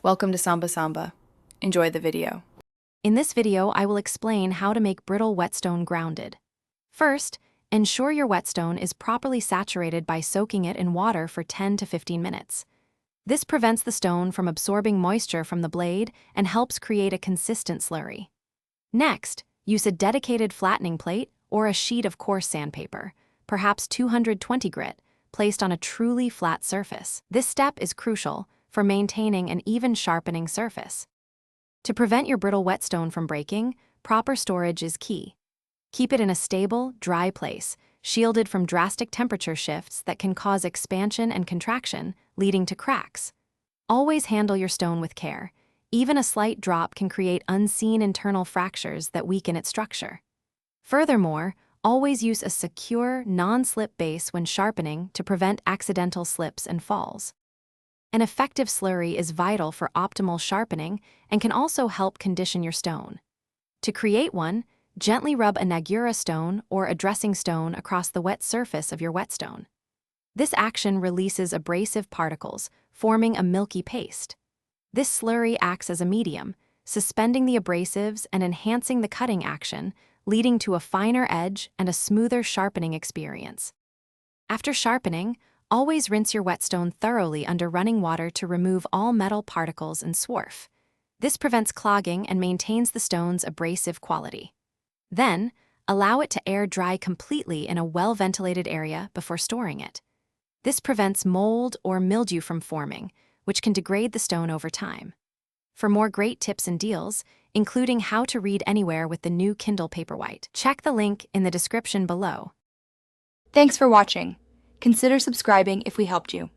Welcome to Samba Samba. Enjoy the video. In this video, I will explain how to make brittle whetstone grounded. First, ensure your whetstone is properly saturated by soaking it in water for 10 to 15 minutes. This prevents the stone from absorbing moisture from the blade and helps create a consistent slurry. Next, use a dedicated flattening plate or a sheet of coarse sandpaper, perhaps 220 grit, placed on a truly flat surface. This step is crucial for maintaining an even sharpening surface. To prevent your brittle whetstone from breaking, proper storage is key. Keep it in a stable, dry place, shielded from drastic temperature shifts that can cause expansion and contraction, leading to cracks. Always handle your stone with care. Even a slight drop can create unseen internal fractures that weaken its structure. Furthermore, always use a secure, non-slip base when sharpening to prevent accidental slips and falls. An effective slurry is vital for optimal sharpening and can also help condition your stone. To create one, gently rub a nagura stone or a dressing stone across the wet surface of your whetstone. This action releases abrasive particles, forming a milky paste. This slurry acts as a medium, suspending the abrasives and enhancing the cutting action, leading to a finer edge and a smoother sharpening experience. After sharpening, always rinse your whetstone thoroughly under running water to remove all metal particles and swarf. This prevents clogging and maintains the stone's abrasive quality. Then, allow it to air dry completely in a well-ventilated area before storing it. This prevents mold or mildew from forming, which can degrade the stone over time. For more great tips and deals, including how to read anywhere with the new Kindle Paperwhite, check the link in the description below. Thanks for watching. Consider subscribing if we helped you.